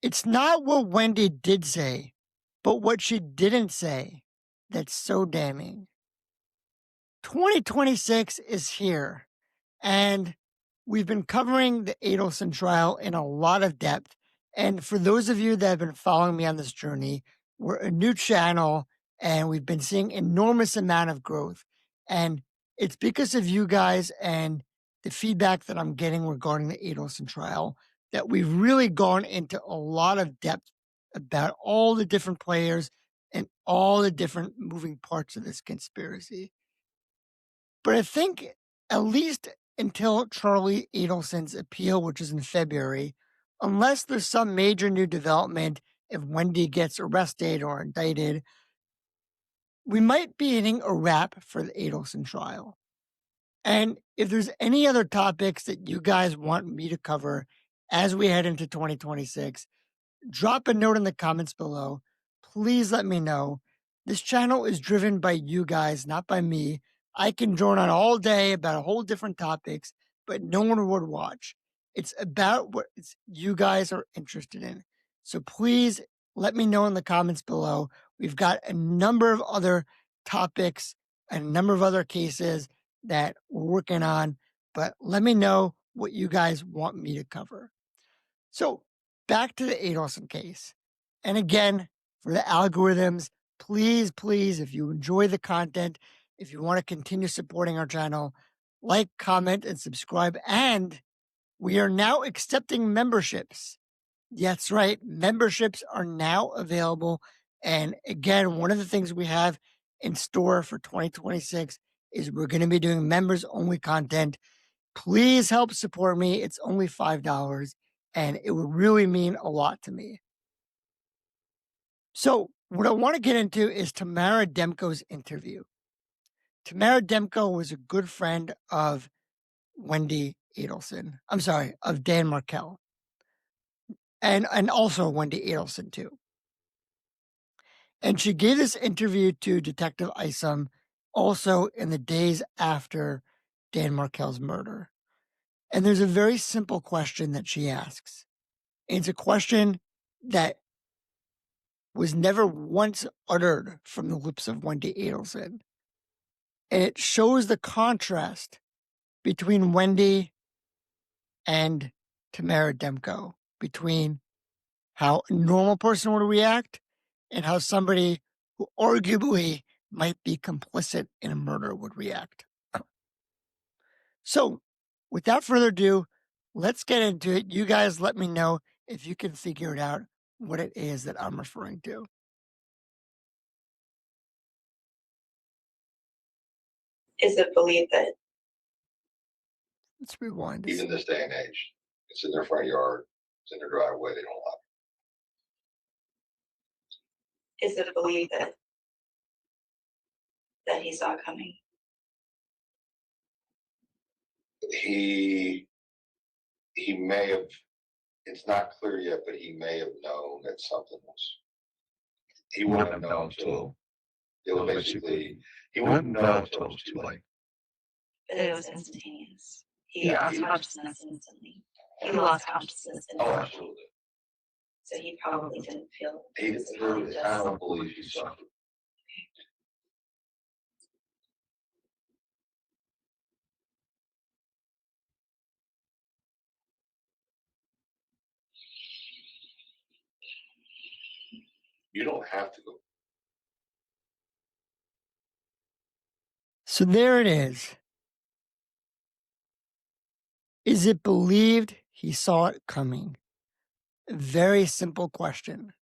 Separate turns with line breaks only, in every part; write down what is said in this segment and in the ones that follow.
It's not what Wendi did say, but what she didn't say that's so damning. 2026 is here, and we've been covering the Adelson trial in a lot of depth. And for those of you that have been following me on this journey, we're a new channel and we've been seeing enormous amount of growth. And it's because of you guys and the feedback that I'm getting regarding the Adelson trial that we've really gone into a lot of depth about all the different players and all the different moving parts of this conspiracy. But I think at least until Charlie Adelson's appeal, which is in February, unless there's some major new development, if Wendi gets arrested or indicted, we might be hitting a wrap for the Adelson trial. And if there's any other topics that you guys want me to cover as we head into 2026, drop a note in the comments below. Please let me know. This channel is driven by you guys, not by me. I can drone on all day about a whole different topics, but no one would watch. It's about what you guys are interested in. So please let me know in the comments below. We've got a number of other topics and a number of other cases that we're working on, but let me know what you guys want me to cover. So back to the Adelson case. And again, for the algorithms, please, if you enjoy the content, if you want to continue supporting our channel, like, comment, and subscribe. And we are now accepting memberships. That's right. Memberships are now available. And again, one of the things we have in store for 2026 is we're going to be doing members only content. Please help support me. It's only $5 and it would really mean a lot to me. So what I want to get into is Tamara Demko's interview. Tamara Demko was a good friend of Wendi Adelson. I'm sorry, of Dan Markel. And also Wendi Adelson too. And she gave this interview to Detective Isom also in the days after Dan Markel's murder. And there's a very simple question that she asks. And it's a question that was never once uttered from the lips of Wendi Adelson. And it shows the contrast between Wendi and Tamara Demko, between how a normal person would react and how somebody who arguably might be complicit in a murder would react. So without further ado, let's get into it. You guys let me know if you can figure it out what it is that I'm referring to.
Is it believed that
Let's rewind.
Even this day and age, it's in their front yard, it's in their driveway, they don't lock
is it believed that he saw coming?
it. He may have, it's not clear yet, but he may have known that something was, he wouldn't have known until, it was basically, he wouldn't know until it was too late.
But it was instantaneous. He lost consciousness instantly. He lost consciousness
Oh,
instantly.
absolutely.
So he probably didn't feel
He, I don't believe he suffered. You don't have to go.
So there it is. Is it believed he saw it coming? A very simple question.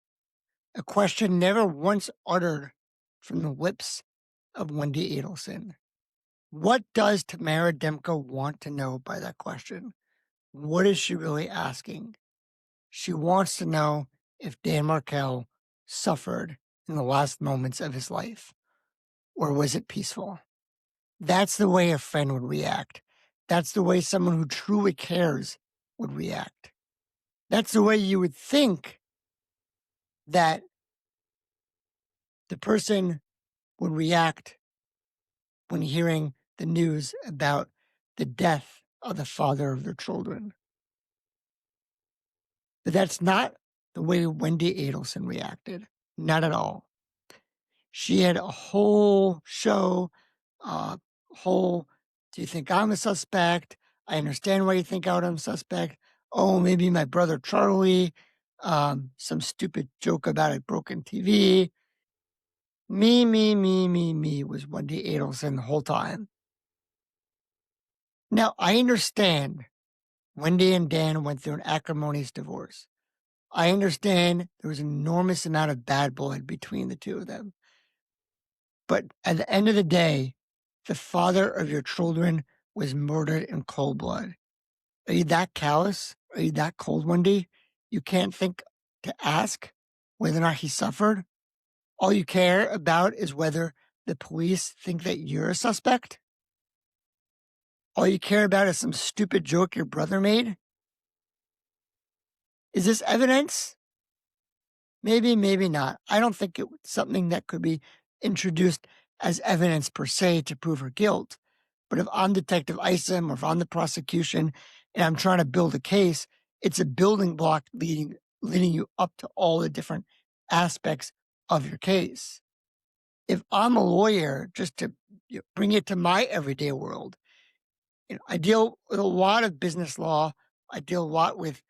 A question never once uttered from the lips of Wendi Adelson. What does Tamara Demko want to know by that question? What is she really asking? She wants to know if Dan Markel suffered in the last moments of his life, or was it peaceful? That's the way a friend would react. That's the way someone who truly cares would react. That's the way you would think that the person would react when hearing the news about the death of the father of their children. But that's not the way Wendy Adelson reacted. Not at all. She had a whole show, uh, whole, do you think I'm a suspect? I understand why you think I'm a suspect. Oh, maybe my brother Charlie, some stupid joke about a broken TV. Me was Wendy Adelson the whole time. Now, I understand Wendy and Dan went through an acrimonious divorce. I understand there was an enormous amount of bad blood between the two of them. But at the end of the day, the father of your children was murdered in cold blood. Are you that callous? Are you that cold, Wendy? You can't think to ask whether or not he suffered? All you care about is whether the police think that you're a suspect? All you care about is some stupid joke your brother made? Is this evidence? Maybe, maybe not. I don't think it's something that could be introduced as evidence per se to prove her guilt. But if I'm Detective Isom or if I'm the prosecution and I'm trying to build a case, it's a building block leading you up to all the different aspects of your case. If I'm a lawyer, just to bring it to my everyday world, I deal with a lot of business law. I deal a lot with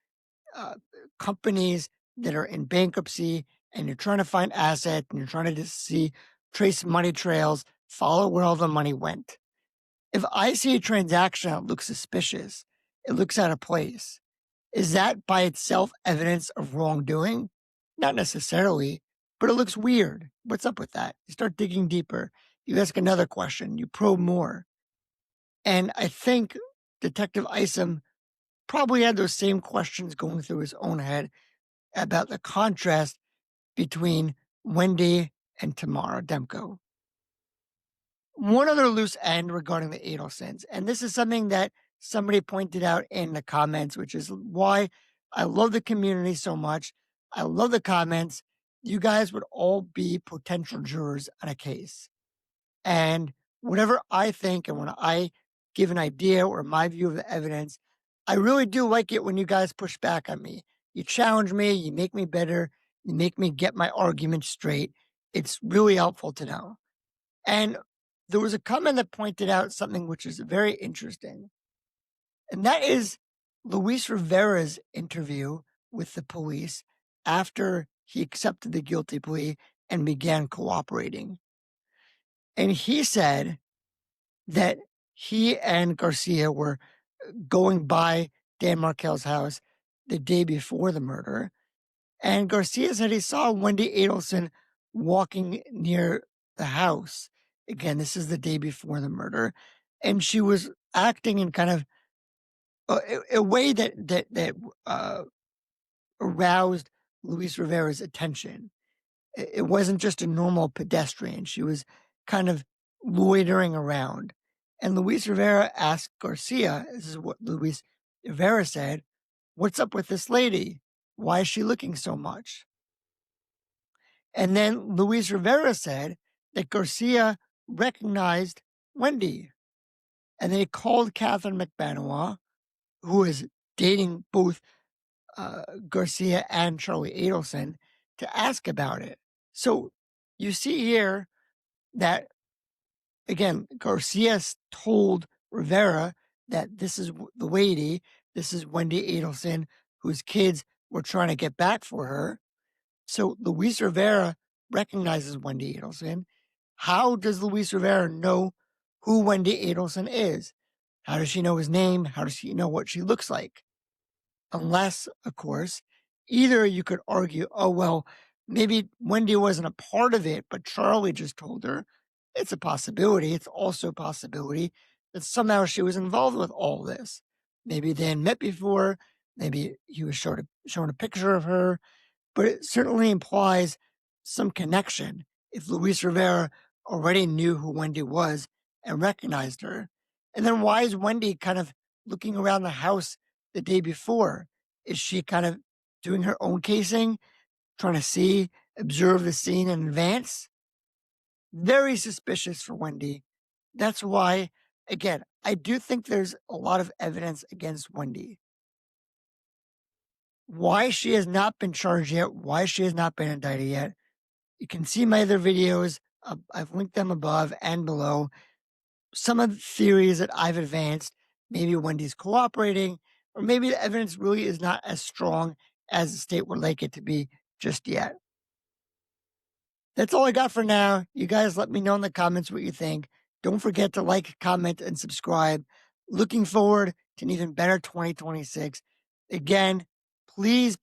uh, companies that are in bankruptcy, and you're trying to find assets and you're trying to just trace money trails, follow where all the money went. If I see a transaction that looks suspicious, it looks out of place, is that by itself evidence of wrongdoing? Not necessarily, but it looks weird. What's up with that? You start digging deeper. You ask another question. You probe more. And I think Detective Isom probably had those same questions going through his own head about the contrast between Wendi and Tamara Demko. One other loose end regarding the Adelsons, and this is something that somebody pointed out in the comments, which is why I love the community so much. I love the comments. You guys would all be potential jurors on a case. And whatever I think and when I give an idea or my view of the evidence, I really do like it when you guys push back on me. You challenge me, you make me better, you make me get my argument straight. It's really helpful to know. And there was a comment that pointed out something which is very interesting, and that is Luis Rivera's interview with the police after he accepted the guilty plea and began cooperating. And he said that he and Garcia were going by Dan Markel's house the day before the murder. And Garcia said he saw Wendi Adelson walking near the house. Again, this is the day before the murder. And she was acting in kind of a way that aroused Luis Rivera's attention. It wasn't just a normal pedestrian. She was kind of loitering around. And Luis Rivera asked Garcia, this is what Luis Rivera said, "What's up with this lady? Why is she looking so much?" And then Luis Rivera said that Garcia recognized Wendi. And then he called Catherine McBanois, who is dating both Garcia and Charlie Adelson, to ask about it. So you see here that, again, Garcia told Rivera that this is the lady, this is Wendi Adelson, whose kids were trying to get back for her. So Luis Rivera recognizes Wendi Adelson. How does Luis Rivera know who Wendi Adelson is? How does she know his name? How does she know what she looks like? Unless, of course, either you could argue, oh, well, maybe Wendi wasn't a part of it, but Charlie just told her. It's a possibility. It's also a possibility that somehow she was involved with all this. Maybe they had met before. Maybe he was showing a picture of her, but it certainly implies some connection if Luis Rivera already knew who Wendi was and recognized her. And then why is Wendi kind of looking around the house the day before? Is she kind of doing her own casing, trying to observe the scene in advance? Very suspicious for Wendi. That's why, again, I do think there's a lot of evidence against Wendi. why she has not been charged yet, why she has not been indicted yet. You can see my other videos. I've linked them above and below. Some of the theories that I've advanced, maybe Wendy's cooperating, or maybe the evidence really is not as strong as the state would like it to be just yet. That's all I got for now. You guys let me know in the comments what you think. Don't forget to like, comment, and subscribe. Looking forward to an even better 2026. Again, please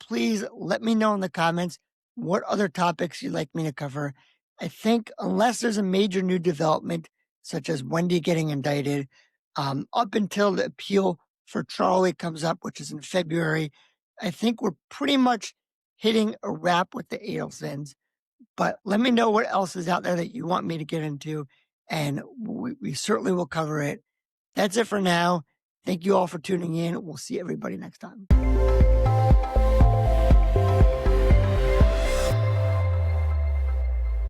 let me know in the comments what other topics you'd like me to cover. I think unless there's a major new development, such as Wendy getting indicted, up until the appeal for Charlie comes up, which is in February, I think we're pretty much hitting a wrap with the Adelsons. But let me know what else is out there that you want me to get into, and we certainly will cover it. That's it for now. Thank you all for tuning in. We'll see everybody next time.